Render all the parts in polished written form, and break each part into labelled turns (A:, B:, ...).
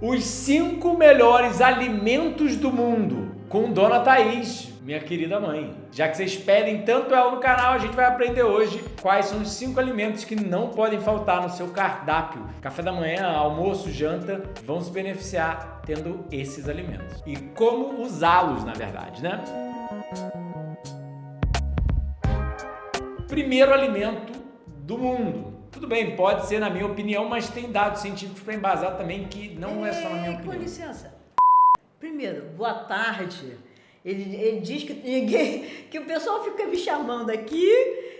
A: Os 5 melhores alimentos do mundo com Dona Thaís, minha querida mãe. Já que vocês pedem tanto ela no canal, a gente vai aprender hoje quais são os 5 alimentos que não podem faltar no seu cardápio. Café da manhã, almoço, janta, vão se beneficiar tendo esses alimentos. E como usá-los, na verdade, né? Primeiro alimento do mundo. Tudo bem, pode ser na minha opinião, mas tem dados científicos para embasar também que não é só na minha opinião.
B: Com licença. Primeiro, boa tarde. Ele diz que o pessoal fica me chamando aqui,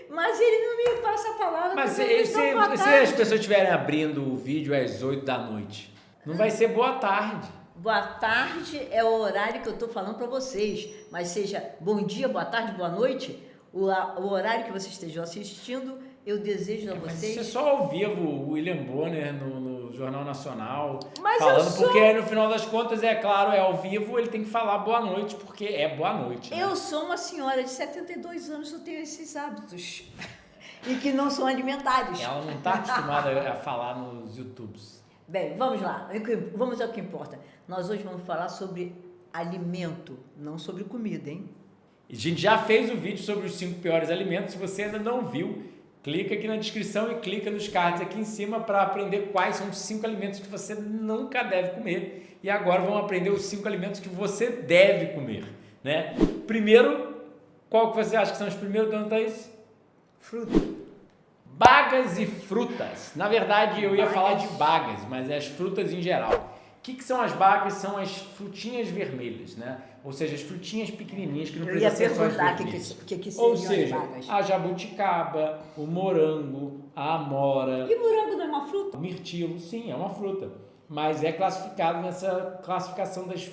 B: mas ele não me passa a palavra.
A: Mas se as pessoas estiverem abrindo o vídeo às 8 da noite, não vai ser boa tarde.
B: Boa tarde é o horário que eu estou falando para vocês, mas seja bom dia, boa tarde, boa noite, o horário que vocês estejam assistindo, eu desejo a vocês...
A: Mas isso é só ao vivo, o William Bonner no Jornal Nacional,
B: mas
A: falando, porque no final das contas, é claro, é ao vivo, ele tem que falar boa noite, porque é boa noite. Né?
B: Eu sou uma senhora de 72 anos, eu tenho esses hábitos, e que não são alimentares.
A: Ela não está acostumada a falar nos YouTubes.
B: Bem, vamos lá, vamos ao que importa. Nós hoje vamos falar sobre alimento, não sobre comida, hein?
A: A gente já fez o vídeo sobre os 5 piores alimentos, se você ainda não viu, clica aqui na descrição e clica nos cards aqui em cima para aprender quais são os 5 alimentos que você nunca deve comer. E agora vamos aprender os 5 alimentos que você deve comer, né? Primeiro, qual que você acha que são os primeiros, Dona Thaís?
B: Fruta.
A: Bagas e frutas. Na verdade, eu ia falar de bagas, mas é as frutas em geral. O que são as bagas? São as frutinhas vermelhas, né? Ou seja, as frutinhas pequenininhas que não precisam ser só as vermelhas. Ou seja, a jabuticaba, o morango, a amora.
B: E morango não é uma fruta?
A: O mirtilo, sim, é uma fruta. Mas é classificado nessa classificação das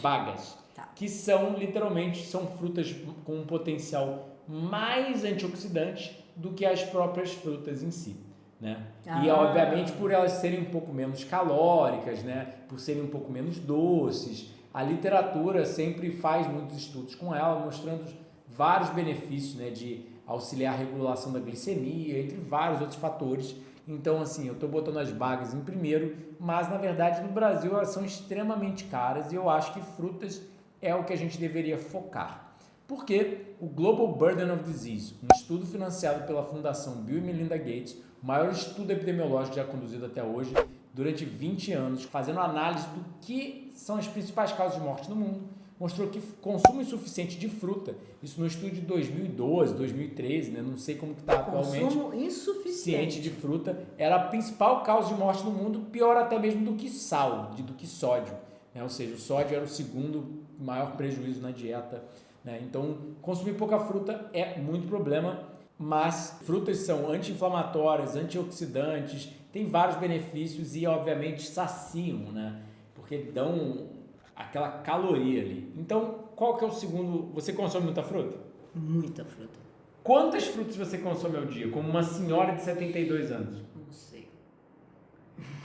A: bagas,
B: tá.
A: Que são, literalmente, são frutas com um potencial mais antioxidante do que as próprias frutas em si. Né? E obviamente por elas serem um pouco menos calóricas, né? Por serem um pouco menos doces, a literatura sempre faz muitos estudos com ela, mostrando vários benefícios, né? De auxiliar a regulação da glicemia, entre vários outros fatores. Então assim, eu estou botando as bagas em primeiro, mas na verdade no Brasil elas são extremamente caras e eu acho que frutas é o que a gente deveria focar. Porque o Global Burden of Disease, um estudo financiado pela Fundação Bill e Melinda Gates, o maior estudo epidemiológico já conduzido até hoje, durante 20 anos, fazendo análise do que são as principais causas de morte no mundo, mostrou que consumo insuficiente de fruta, isso no estudo de 2012, 2013, né? Não sei como que está atualmente.
B: Consumo insuficiente
A: de fruta era a principal causa de morte no mundo, pior até mesmo do que sal, do que sódio. Né? Ou seja, o sódio era o segundo maior prejuízo na dieta. Né? Então, consumir pouca fruta é muito problema, mas frutas são anti-inflamatórias, antioxidantes, tem vários benefícios e, obviamente, saciam, né? Porque dão aquela caloria ali. Então, qual que é o segundo? Você consome muita fruta?
B: Muita fruta.
A: Quantas frutas você consome ao dia? Como uma senhora de 72 anos?
B: Não sei.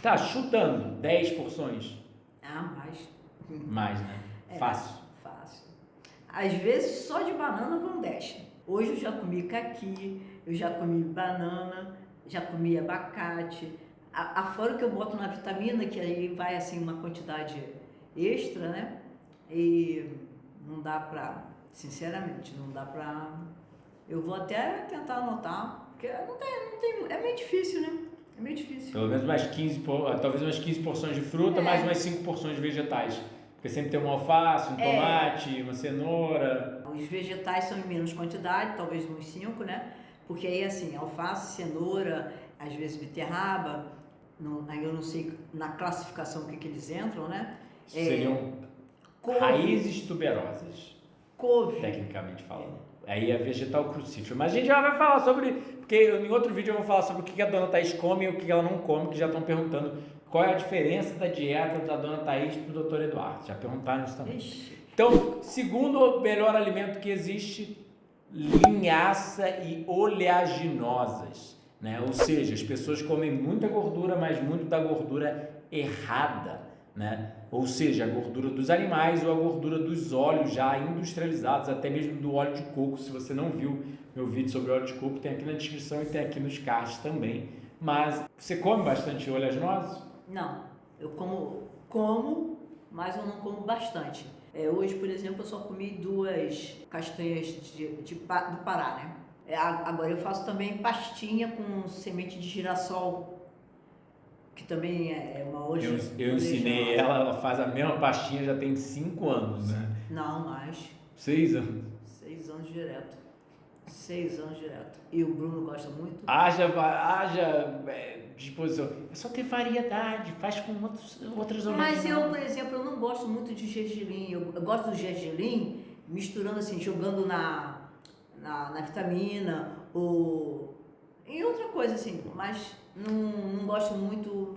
A: Tá, chutando, 10 porções?
B: Mais.
A: Mais, né? Fácil.
B: Às vezes só de banana vão 10. Hoje eu já comi caqui, eu já comi banana, já comi abacate. Afora o que eu boto na vitamina, que aí vai assim uma quantidade extra, né? E não dá pra, sinceramente, não dá pra... Eu vou até tentar anotar, porque não tem, é meio difícil, né? É meio difícil.
A: Pelo menos talvez umas 15 porções de fruta, mais umas 5 porções de vegetais. Porque sempre tem uma alface, um tomate, uma cenoura.
B: Os vegetais são em menos quantidade, talvez uns 5, né? Porque aí assim, alface, cenoura, às vezes beterraba, aí eu não sei na classificação o que eles entram, né?
A: Seriam raízes tuberosas.
B: Couve.
A: Tecnicamente falando. Aí é vegetal crucífero. Mas a gente já vai falar sobre, porque em outro vídeo eu vou falar sobre o que a Dona Thaís come e o que ela não come, que já estão perguntando qual é a diferença da dieta da Dona Thaís para o Dr. Eduardo. Já perguntaram isso também.
B: Ixi.
A: Então, segundo o melhor alimento que existe, linhaça e oleaginosas. Né? Ou seja, as pessoas comem muita gordura, mas muito da gordura errada. Né? Ou seja, a gordura dos animais ou a gordura dos óleos já industrializados, até mesmo do óleo de coco. Se você não viu meu vídeo sobre óleo de coco, tem aqui na descrição e tem aqui nos cards também. Mas você come bastante oleaginosos?
B: Não, eu como Como, mas eu não como bastante. Hoje, por exemplo, eu só comi 2 castanhas do Pará, né? Agora eu faço também pastinha com semente de girassol, que também é uma hoje.
A: Eu ensinei ela faz a mesma pastinha já tem 5 anos, né?
B: Não, mais.
A: 6 anos.
B: 6 anos direto. 6 anos direto. E o Bruno gosta muito.
A: Haja disposição. É só ter variedade, faz com outras
B: Mas eu, por exemplo, eu não gosto muito de gergelim. Eu gosto do gergelim misturando assim, jogando na vitamina ou em outra coisa assim, mas não gosto muito.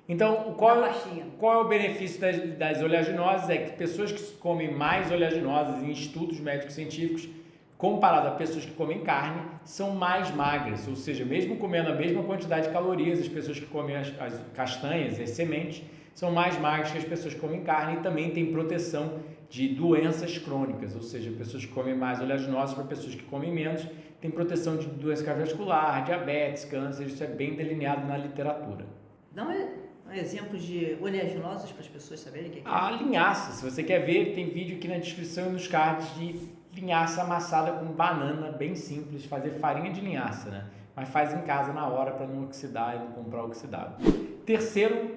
A: Então, qual é o benefício das oleaginosas? É que pessoas que comem mais oleaginosas em estudos médicos científicos, comparado a pessoas que comem carne, são mais magras. Ou seja, mesmo comendo a mesma quantidade de calorias, as pessoas que comem as castanhas, as sementes, são mais magras que as pessoas que comem carne e também tem proteção de doenças crônicas. Ou seja, pessoas que comem mais oleaginosas para pessoas que comem menos, tem proteção de doença cardiovascular, diabetes, câncer, isso é bem delineado na literatura.
B: Dá um exemplo de oleaginosas para as pessoas saberem o que é.
A: A linhaça, se você quer ver, tem vídeo aqui na descrição e nos cards de linhaça amassada com banana, bem simples, fazer farinha de linhaça, né? Mas faz em casa na hora para não oxidar e não comprar oxidado. Terceiro,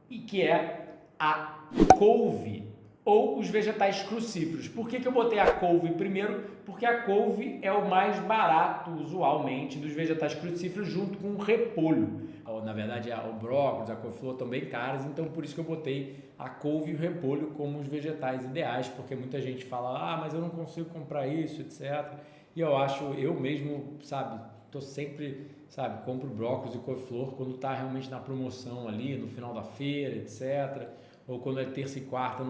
A: e que é a couve, ou os vegetais crucíferos. Por que eu botei a couve primeiro? Porque a couve é o mais barato, usualmente, dos vegetais crucíferos, junto com o repolho. Na verdade, o brócolis, a couve-flor estão bem caras, então por isso que eu botei a couve e o repolho como os vegetais ideais, porque muita gente fala, mas eu não consigo comprar isso, etc. E eu mesmo, tô sempre, compro brócolis e couve-flor quando está realmente na promoção ali, no final da feira, etc. Ou quando é terça e quarta,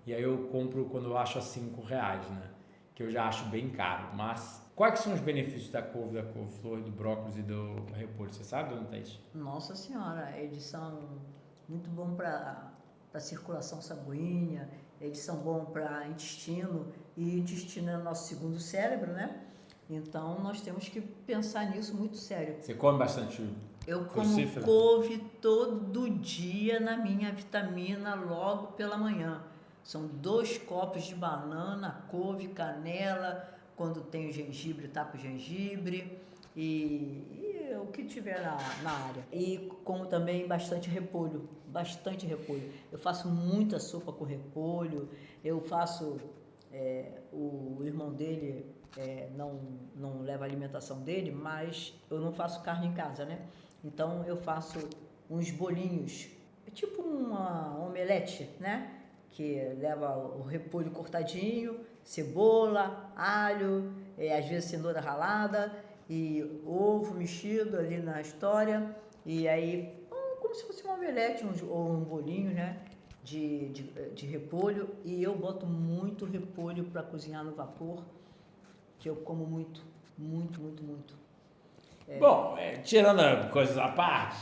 A: e aí eu compro quando eu acho a R$5, né? Que eu já acho bem caro. Mas quais são os benefícios da couve-flor, do brócolis e do repolho? Você sabe, dona Thaís?
B: Nossa Senhora, eles são muito bons para circulação sanguínea, eles são bons para intestino, e intestino é o nosso segundo cérebro, né? Então nós temos que pensar nisso muito sério.
A: Você come bastante
B: Eu como couve todo dia na minha vitamina logo pela manhã. São 2 copos de banana, couve, canela, quando tem o gengibre, tapo o gengibre e o que tiver na área. E como também bastante repolho. Eu faço muita sopa com repolho, eu faço, o irmão dele não leva a alimentação dele, mas eu não faço carne em casa, né? Então eu faço uns bolinhos, tipo uma omelete, né? Que leva o repolho cortadinho, cebola, alho, às vezes cenoura ralada e ovo mexido ali na história. E aí, como se fosse uma omelete ou um bolinho, né? De repolho. E eu boto muito repolho para cozinhar no vapor, que eu como muito.
A: Bom, tirando coisas à parte,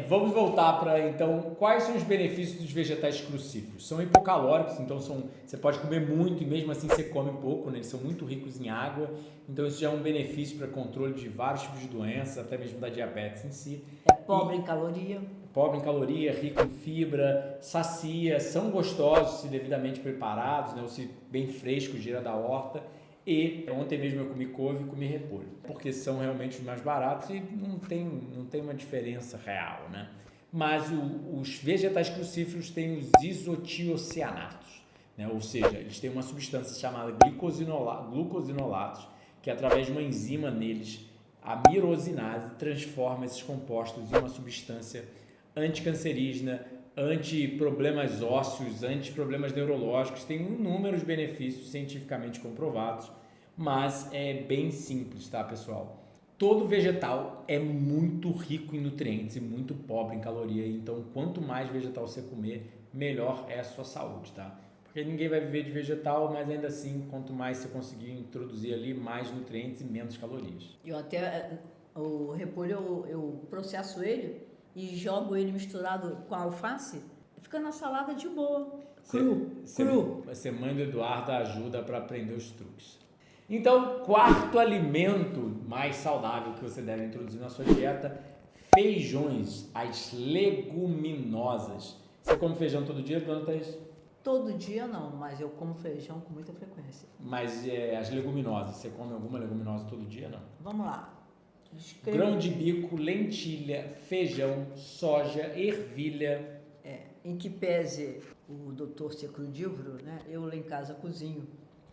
A: vamos voltar para, então, quais são os benefícios dos vegetais crucíferos? São hipocalóricos, então você pode comer muito e mesmo assim você come pouco, né? Eles são muito ricos em água, então isso já é um benefício para controle de vários tipos de doenças, até mesmo da diabetes em si.
B: É pobre em caloria.
A: Pobre em caloria, rico em fibra, sacia, são gostosos se devidamente preparados, né? Ou se bem frescos, direto da horta. E ontem mesmo eu comi couve e comi repolho, porque são realmente os mais baratos e não tem uma diferença real, né? Mas os vegetais crucíferos têm os isotiocianatos, né? Ou seja, eles têm uma substância chamada glucosinolatos, que através de uma enzima neles, a mirosinase, transforma esses compostos em uma substância anticancerígena, anti-problemas ósseos, anti-problemas neurológicos, tem inúmeros benefícios cientificamente comprovados, mas é bem simples, tá, pessoal? Todo vegetal é muito rico em nutrientes e muito pobre em caloria, então quanto mais vegetal você comer, melhor é a sua saúde, tá? Porque ninguém vai viver de vegetal, mas ainda assim, quanto mais você conseguir introduzir ali, mais nutrientes e menos calorias.
B: O repolho, eu processo ele e jogo ele misturado com a alface, fica na salada de boa, cru.
A: Ser mãe do Eduardo ajuda para aprender os truques. Então, quarto alimento mais saudável que você deve introduzir na sua dieta, feijões, as leguminosas. Você come feijão todo dia, dona Thaís?
B: Todo dia não, mas eu como feijão com muita frequência.
A: Mas as leguminosas, você come alguma leguminosa todo dia, não?
B: Vamos lá.
A: Grão de bico, lentilha, feijão, soja, ervilha.
B: Em que pese o doutor ser crudívoro, né? Eu lá em casa cozinho,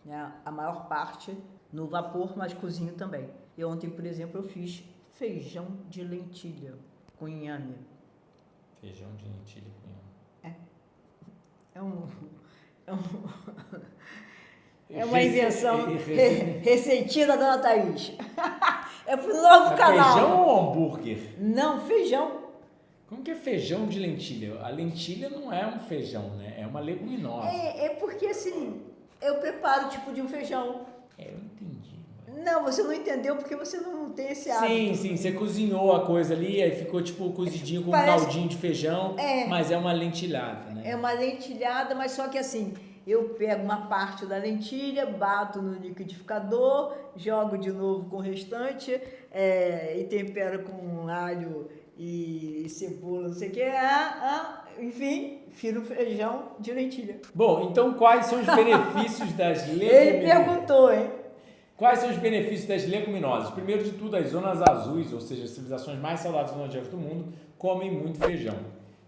B: né? A maior parte no vapor, mas cozinho também. E ontem, por exemplo, eu fiz feijão de lentilha com inhame.
A: Feijão de lentilha com inhame.
B: É uma invenção receitinha da dona Thaís. É pro novo canal.
A: Feijão ou hambúrguer?
B: Não, feijão.
A: Como que é feijão de lentilha? A lentilha não é um feijão, né? É uma leguminosa.
B: É porque assim, eu preparo o tipo de um feijão.
A: Eu entendi.
B: Não, você não entendeu porque você não tem esse hábito.
A: Sim, você cozinhou a coisa ali, aí ficou tipo cozidinho com um caldinho de feijão, mas é uma lentilhada, né?
B: É uma lentilhada, mas só que assim, eu pego uma parte da lentilha, bato no liquidificador, jogo de novo com o restante e tempero com alho e cebola, não sei o que, enfim, firo feijão de lentilha.
A: Bom, então quais são os benefícios das leguminosas?
B: Ele perguntou, hein?
A: Quais são os benefícios das leguminosas? Primeiro de tudo, as zonas azuis, ou seja, as civilizações mais saudáveis e longevas do mundo, comem muito feijão.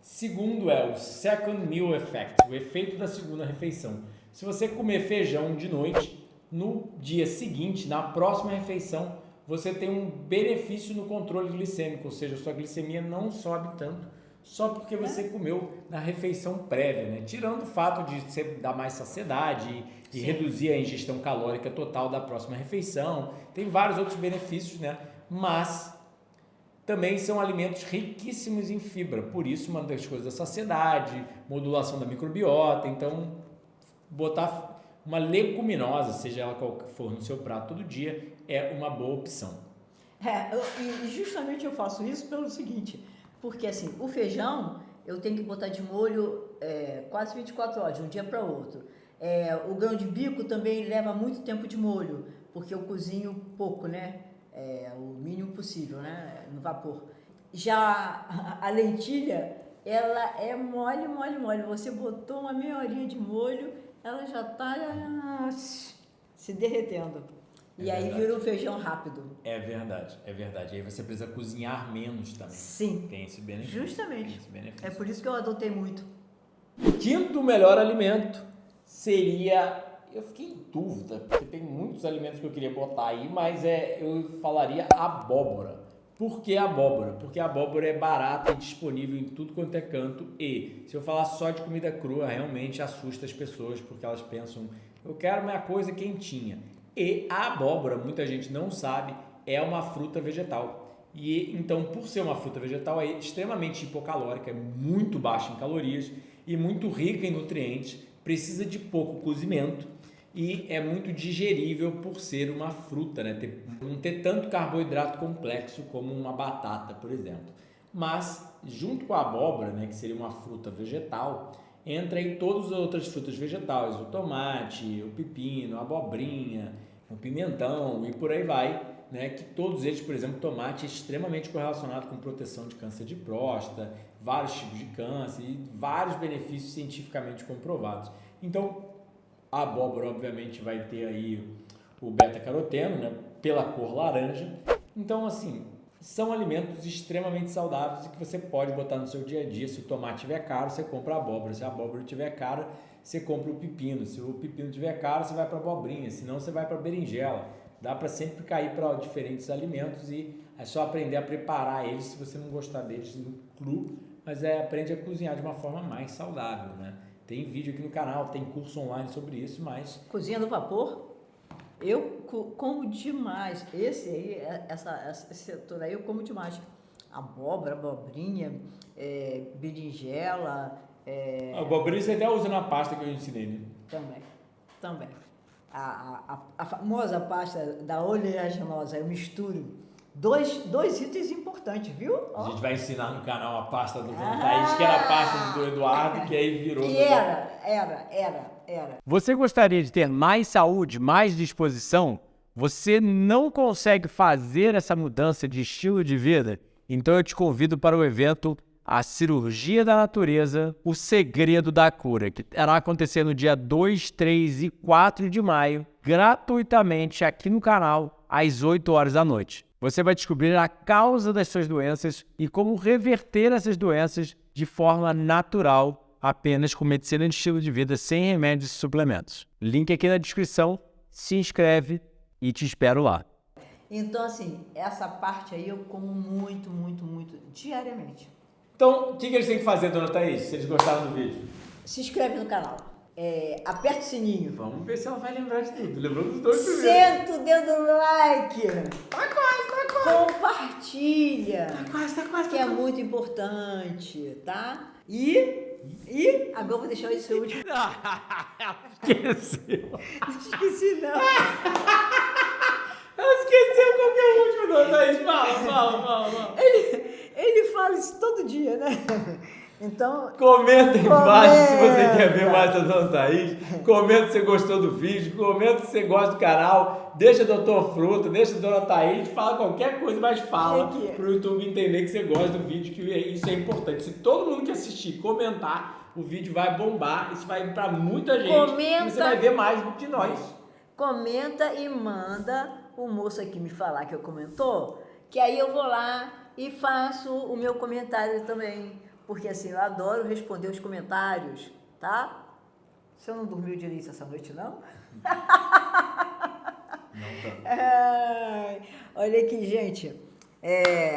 A: Segundo é o Second Meal Effect, o efeito da segunda refeição. Se você comer feijão de noite, no dia seguinte, na próxima refeição, você tem um benefício no controle glicêmico, ou seja, a sua glicemia não sobe tanto, só porque você comeu na refeição prévia, né? Tirando o fato de você dar mais saciedade e reduzir a ingestão calórica total da próxima refeição. Tem vários outros benefícios, né? Mas também são alimentos riquíssimos em fibra, por isso uma das coisas da saciedade, modulação da microbiota. Então, botar uma leguminosa, seja ela qual for, no seu prato todo dia, é uma boa opção.
B: E justamente eu faço isso pelo seguinte, porque assim, o feijão eu tenho que botar de molho quase 24 horas, de um dia para outro. O grão de bico também leva muito tempo de molho, porque eu cozinho pouco, né? O mínimo possível, né? No vapor. Já a lentilha, ela é mole, mole, mole. Você botou uma meia horinha de molho, ela já está se derretendo. E aí vira um feijão rápido.
A: É verdade. Aí você precisa cozinhar menos também.
B: Sim.
A: Tem esse benefício.
B: Justamente.
A: Esse benefício.
B: É por isso que eu adotei muito.
A: Quinto melhor alimento seria... Eu fiquei em dúvida, porque tem muitos alimentos que eu queria botar aí, mas eu falaria abóbora. Por que abóbora? Porque a abóbora é barata e disponível em tudo quanto é canto e, se eu falar só de comida crua, realmente assusta as pessoas, porque elas pensam, eu quero minha coisa quentinha. E a abóbora, muita gente não sabe, é uma fruta vegetal. E então, por ser uma fruta vegetal, é extremamente hipocalórica, é muito baixa em calorias e muito rica em nutrientes, precisa de pouco cozimento e é muito digerível por ser uma fruta, né? Não ter tanto carboidrato complexo como uma batata, por exemplo. Mas, junto com a abóbora, né, que seria uma fruta vegetal, entra em todas as outras frutas vegetais, o tomate, o pepino, a abobrinha, o pimentão e por aí vai, né? Que todos eles, por exemplo, o tomate é extremamente correlacionado com proteção de câncer de próstata, vários tipos de câncer e vários benefícios cientificamente comprovados. Então, a abóbora, obviamente, vai ter aí o beta-caroteno, né, pela cor laranja. Então, assim, são alimentos extremamente saudáveis e que você pode botar no seu dia a dia. Se o tomate estiver caro, você compra a abóbora. Se a abóbora estiver cara, você compra o pepino. Se o pepino estiver caro, você vai para a abobrinha. Se não, você vai para a berinjela. Dá para sempre cair para diferentes alimentos e é só aprender a preparar eles se você não gostar deles no cru, mas aprende a cozinhar de uma forma mais saudável, né? Tem vídeo aqui no canal, tem curso online sobre isso, mas...
B: Cozinha no vapor, eu como demais. Esse setor aí eu como demais. Abóbora, abobrinha, berinjela...
A: A abobrinha você até usa na pasta que eu ensinei, né?
B: Também. A famosa pasta da oleaginosa, eu misturo dois itens importantes, viu?
A: A gente vai ensinar no canal a pasta do Thaís, que era a pasta do Eduardo, que aí virou...
B: Que era.
C: Você gostaria de ter mais saúde, mais disposição? Você não consegue fazer essa mudança de estilo de vida? Então eu te convido para o evento A Cirurgia da Natureza, o Segredo da Cura, que irá acontecer no dia 2, 3 e 4 de maio, gratuitamente aqui no canal, às 8 horas da noite. Você vai descobrir a causa das suas doenças e como reverter essas doenças de forma natural, apenas com medicina de estilo de vida, sem remédios e suplementos. Link aqui na descrição, se inscreve e te espero lá.
B: Então, assim, essa parte aí eu como muito, muito, muito, diariamente.
A: Então, o que eles têm que fazer, dona Thaís, se eles gostaram do vídeo?
B: Se inscreve no canal, aperta o sininho.
A: Vamos ver se ela vai lembrar de tudo. Lembrou dos dois primeiro.
B: Senta o dedo no like.
A: Tá quase.
B: Compartilha.
A: Tá quase.
B: Que é muito importante, tá? E agora eu vou deixar esse último.
A: Esqueceu.
B: Não esqueci, não.
A: Esqueceu qual que é o último, dona Thaís. Fala.
B: Ele fala isso todo dia, né? Então...
A: Comenta aí embaixo se você quer ver mais da dona Thaís. Comenta se você gostou do vídeo. Comenta se você gosta do canal. Deixa Doutor Fruta, deixa a dona Thaís. Fala qualquer coisa, mas fala pro YouTube entender que você gosta do vídeo, que isso é importante. Se todo mundo que assistir comentar, o vídeo vai bombar. Isso vai pra muita gente.
B: Comenta.
A: E você vai ver mais de nós.
B: Comenta e manda o moço aqui me falar que eu comentou, que aí eu vou lá e faço o meu comentário também. Porque assim, eu adoro responder os comentários, tá? Você não dormiu direito essa noite, não? Olha aqui, gente.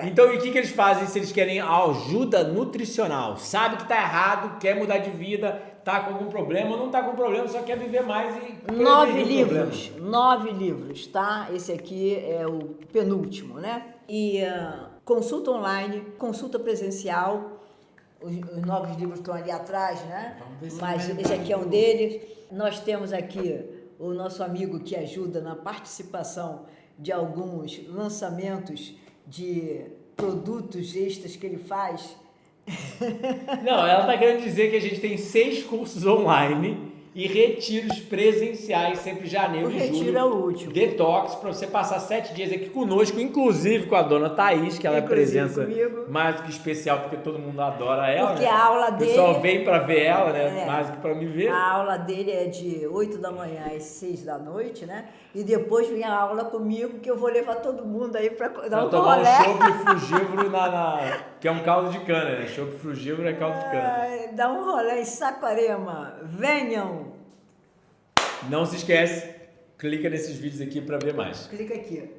A: Então, e o que eles fazem se eles querem ajuda nutricional? Sabe que tá errado, quer mudar de vida, tá com algum problema ou não tá com problema, só quer viver mais e...
B: 9 livros, tá? Esse aqui é o penúltimo, né? E consulta online, consulta presencial. Os novos livros estão ali atrás, né? Mas esse aqui é um deles. Nós temos aqui o nosso amigo que ajuda na participação de alguns lançamentos de produtos extras que ele faz.
A: Não, ela tá querendo dizer que a gente tem 6 cursos online e retiros presenciais sempre em janeiro e julho.
B: O retiro é o último.
A: Detox, para você passar 7 dias aqui conosco, inclusive com a dona Thaís, que ela é presença
B: comigo.
A: mais do que especial, porque todo mundo adora ela.
B: Porque
A: né?
B: a aula dele...
A: O pessoal vem para ver ela, né? Mais do que para me ver.
B: A aula dele é de 8 da manhã às 6 da noite, né? E depois vem a aula comigo, que eu vou levar todo mundo aí para dar um
A: tomar
B: rolê.
A: um chopp frugívoro que é um caldo de cana, né? Chopp frugívoro é caldo de cana.
B: Dá um rolê em Saquarema. Venham!
A: Não se esquece, clica nesses vídeos aqui para ver mais.
B: Clica aqui.